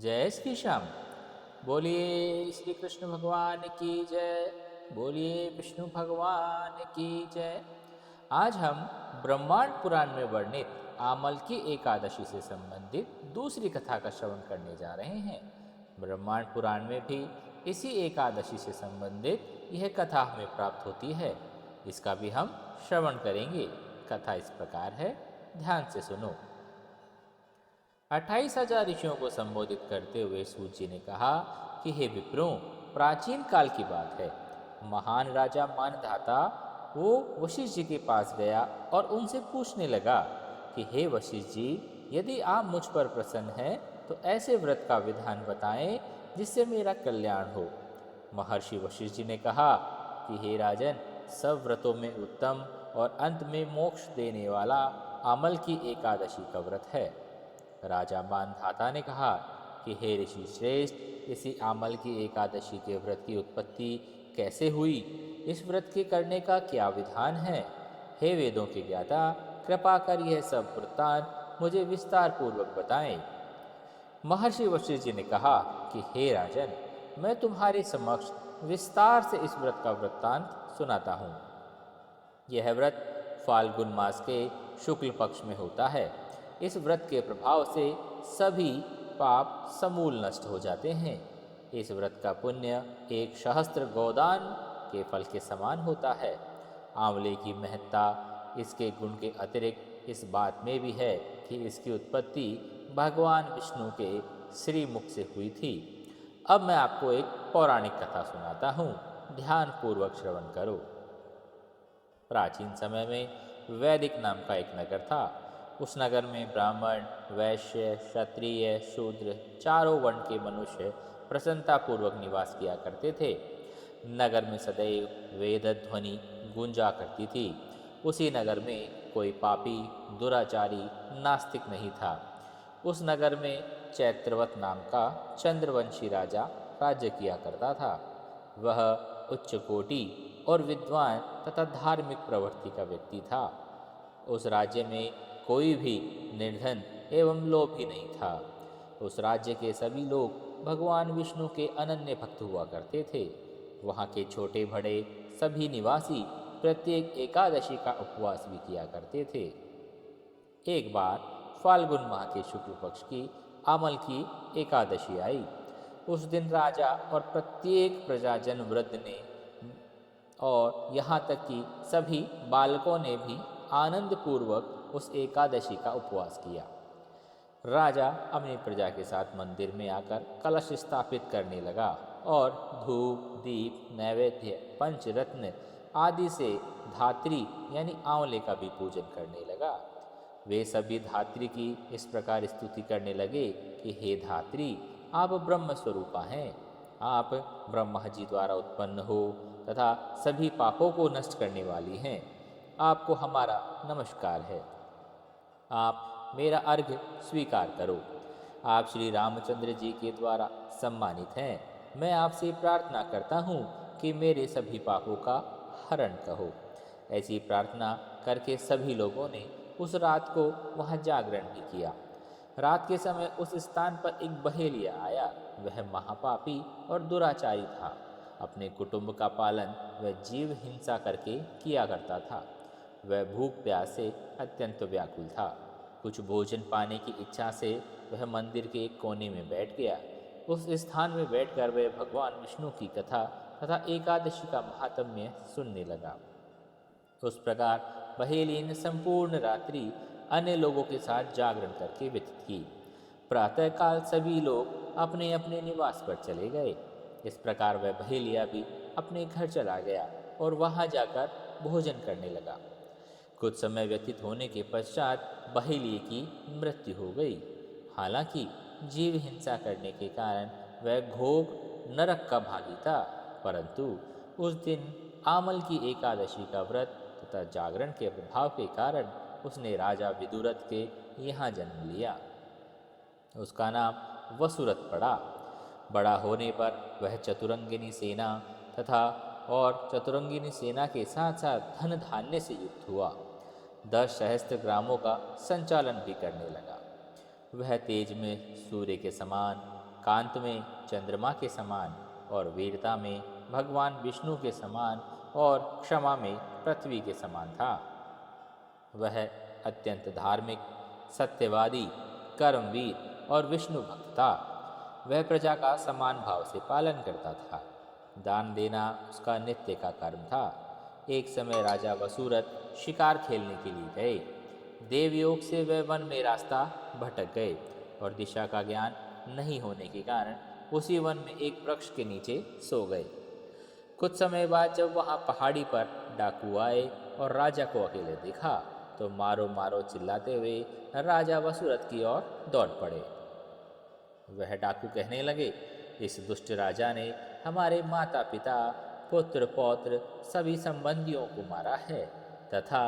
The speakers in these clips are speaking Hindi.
जय श्री श्याम। बोलिए श्री कृष्ण भगवान की जय। बोलिए विष्णु भगवान की जय। आज हम ब्रह्मांड पुराण में वर्णित आमल की एकादशी से संबंधित दूसरी कथा का श्रवण करने जा रहे हैं। ब्रह्मांड पुराण में भी इसी एकादशी से संबंधित यह कथा हमें प्राप्त होती है। इसका भी हम श्रवण करेंगे। कथा इस प्रकार है, ध्यान से सुनो। 28,000 ऋषियों को संबोधित करते हुए सूत जी ने कहा कि हे विप्रों, प्राचीन काल की बात है। महान राजा मानधाता वो वशिष्ठ जी के पास गया और उनसे पूछने लगा कि हे वशिष्ठ जी, यदि आप मुझ पर प्रसन्न हैं तो ऐसे व्रत का विधान बताएं जिससे मेरा कल्याण हो। महर्षि वशिष्ठ जी ने कहा कि हे राजन, सब व्रतों में उत्तम और अंत में मोक्ष देने वाला अमल की एकादशी का व्रत है। राजा मानधाता ने कहा कि हे ऋषि श्रेष्ठ, इसी आमल की एकादशी के व्रत की उत्पत्ति कैसे हुई? इस व्रत के करने का क्या विधान है? हे वेदों के ज्ञाता, कृपा कर यह सब वृत्तांत मुझे विस्तार पूर्वक बताएं। महर्षि वशिष्ठ जी ने कहा कि हे राजन, मैं तुम्हारे समक्ष विस्तार से इस व्रत का वृत्तांत सुनाता हूँ। यह व्रत फाल्गुन मास के शुक्ल पक्ष में होता है। इस व्रत के प्रभाव से सभी पाप समूल नष्ट हो जाते हैं। इस व्रत का पुण्य एक सहस्त्र गोदान के फल के समान होता है। आंवले की महत्ता इसके गुण के अतिरिक्त इस बात में भी है कि इसकी उत्पत्ति भगवान विष्णु के श्रीमुख से हुई थी। अब मैं आपको एक पौराणिक कथा सुनाता हूँ, ध्यान पूर्वक श्रवण करो। प्राचीन समय में वैदिक नाम का एक नगर था। उस नगर में ब्राह्मण, वैश्य, क्षत्रिय, शूद्र चारों वर्ण के मनुष्य प्रसन्नतापूर्वक निवास किया करते थे। नगर में सदैव वेद ध्वनि गूंजा करती थी। उसी नगर में कोई पापी, दुराचारी, नास्तिक नहीं था। उस नगर में चैत्रवत नाम का चंद्रवंशी राजा राज्य किया करता था। वह उच्च कोटि और विद्वान तथा धार्मिक प्रवृत्ति का व्यक्ति था। उस राज्य में कोई भी निर्धन एवं लोभी नहीं था। उस राज्य के सभी लोग भगवान विष्णु के अनन्य भक्त हुआ करते थे। वहाँ के छोटे बड़े सभी निवासी प्रत्येक एकादशी का उपवास भी किया करते थे। एक बार फाल्गुन माह के शुक्ल पक्ष की अमल की एकादशी आई। उस दिन राजा और प्रत्येक प्रजाजन वृद्ध ने और यहाँ तक कि सभी बालकों ने भी आनंद पूर्वक उस एकादशी का उपवास किया। राजा अपनी प्रजा के साथ मंदिर में आकर कलश स्थापित करने लगा और धूप, दीप, नैवेद्य, पंचरत्न आदि से धात्री यानी आंवले का भी पूजन करने लगा। वे सभी धात्री की इस प्रकार स्तुति करने लगे कि हे धात्री, आप ब्रह्म स्वरूपा हैं। आप ब्रह्मा जी द्वारा उत्पन्न हो तथा सभी पापों को नष्ट करने वाली हैं। आपको हमारा नमस्कार है। आप मेरा अर्घ्य स्वीकार करो। आप श्री रामचंद्र जी के द्वारा सम्मानित हैं। मैं आपसे प्रार्थना करता हूँ कि मेरे सभी पापों का हरण कहो। ऐसी प्रार्थना करके सभी लोगों ने उस रात को वहाँ जागरण भी किया। रात के समय उस स्थान पर एक बहेलिया आया। वह महापापी और दुराचारी था। अपने कुटुंब का पालन वह जीव हिंसा करके किया करता था। वह भूख प्यास से अत्यंत व्याकुल था। कुछ भोजन पाने की इच्छा से वह मंदिर के एक कोने में बैठ गया। उस स्थान में बैठकर वह भगवान विष्णु की कथा तथा एकादशी का महात्म्य सुनने लगा। उस प्रकार बहेली ने संपूर्ण रात्रि अन्य लोगों के साथ जागरण करके व्यतीत की। प्रातःकाल सभी लोग अपने अपने निवास पर चले गए। इस प्रकार वह बहेलिया भी अपने घर चला गया और वहां जाकर भोजन करने लगा। कुछ समय व्यतीत होने के पश्चात बहेलिये की मृत्यु हो गई। हालांकि जीव हिंसा करने के कारण वह घोर नरक का भागी था, परंतु उस दिन आमल की एकादशी का व्रत तथा जागरण के प्रभाव के कारण उसने राजा विदुरथ के यहाँ जन्म लिया। उसका नाम वसुरथ पड़ा। बड़ा होने पर वह चतुरंगिनी सेना तथा चतुरंगिनी सेना के साथ साथ धन धान्य से युक्त हुआ। 10 सहस्त्र ग्रामों का संचालन भी करने लगा। वह तेज में सूर्य के समान, कांत में चंद्रमा के समान और वीरता में भगवान विष्णु के समान और क्षमा में पृथ्वी के समान था। वह अत्यंत धार्मिक, सत्यवादी, कर्मवीर और विष्णु भक्त था। वह प्रजा का समान भाव से पालन करता था। दान देना उसका नित्य का कर्म था। एक समय राजा वसुरथ शिकार खेलने के लिए गए। देवयोग से वह वन में रास्ता भटक गए और दिशा का ज्ञान नहीं होने के कारण उसी वन में एक वृक्ष के नीचे सो गए। कुछ समय बाद जब वहां पहाड़ी पर डाकू आए और राजा को अकेले देखा तो मारो मारो चिल्लाते हुए राजा वसुरथ की ओर दौड़ पड़े। वह डाकू कहने लगे, इस दुष्ट राजा ने हमारे माता पिता, पुत्र पौत्र सभी संबंधियों को मारा है तथा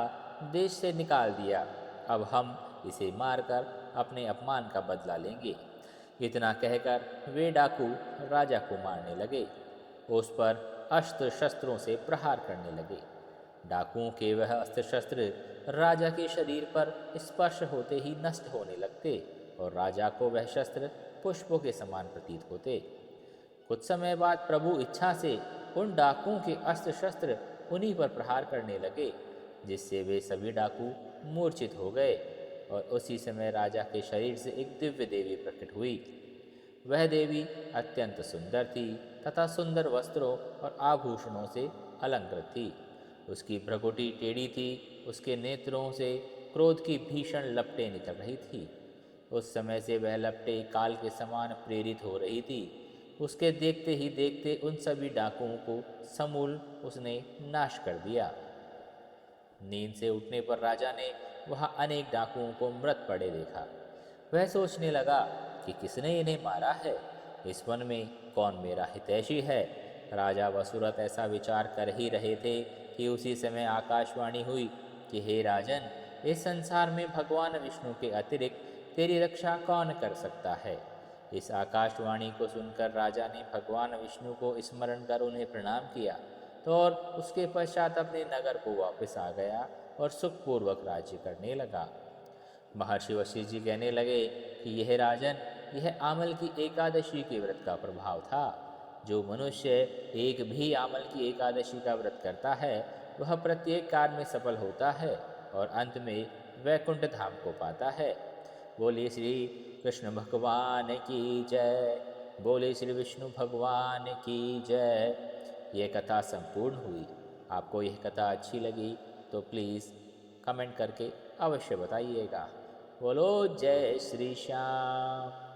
देश से निकाल दिया। अब हम इसे मारकर अपने अपमान का बदला लेंगे। इतना कहकर वे डाकू राजा को मारने लगे, उस पर अस्त्र शस्त्रों से प्रहार करने लगे। डाकुओं के वह अस्त्र शस्त्र राजा के शरीर पर स्पर्श होते ही नष्ट होने लगते और राजा को वह शस्त्र पुष्पों के समान प्रतीत होते। कुछ समय बाद प्रभु इच्छा से उन डाकुओं के अस्त्र शस्त्र उन्हीं पर प्रहार करने लगे, जिससे वे सभी डाकू मूर्छित हो गए और उसी समय राजा के शरीर से एक दिव्य देवी प्रकट हुई। वह देवी अत्यंत सुंदर थी तथा सुंदर वस्त्रों और आभूषणों से अलंकृत थी। उसकी भ्रकुटी टेढ़ी थी, उसके नेत्रों से क्रोध की भीषण लपटें निकल रही थी। उस समय से वह लपटें काल के समान प्रेरित हो रही थी। उसके देखते ही देखते उन सभी डाकुओं को समूल उसने नाश कर दिया। नींद से उठने पर राजा ने वहां अनेक डाकुओं को मृत पड़े देखा। वह सोचने लगा कि किसने इन्हें मारा है, इस वन में कौन मेरा हितैषी है। राजा वसुरथ ऐसा विचार कर ही रहे थे कि उसी समय आकाशवाणी हुई कि हे राजन, इस संसार में भगवान विष्णु के अतिरिक्त तेरी रक्षा कौन कर सकता है। इस आकाशवाणी को सुनकर राजा ने भगवान विष्णु को स्मरण कर उन्हें प्रणाम किया तो और उसके पश्चात अपने नगर को वापस आ गया और सुखपूर्वक राज्य करने लगा। महर्षि वशिष्ठ जी कहने लगे कि यह राजन, यह आमल की एकादशी के व्रत का प्रभाव था। जो मनुष्य एक भी आमल की एकादशी का व्रत करता है वह प्रत्येक कार्य में सफल होता है और अंत में वैकुंठ धाम को पाता है। बोले श्री कृष्ण भगवान की जय। बोले श्री विष्णु भगवान की जय। यह कथा संपूर्ण हुई। आपको यह कथा अच्छी लगी तो प्लीज़ कमेंट करके अवश्य बताइएगा। बोलो जय श्री श्याम।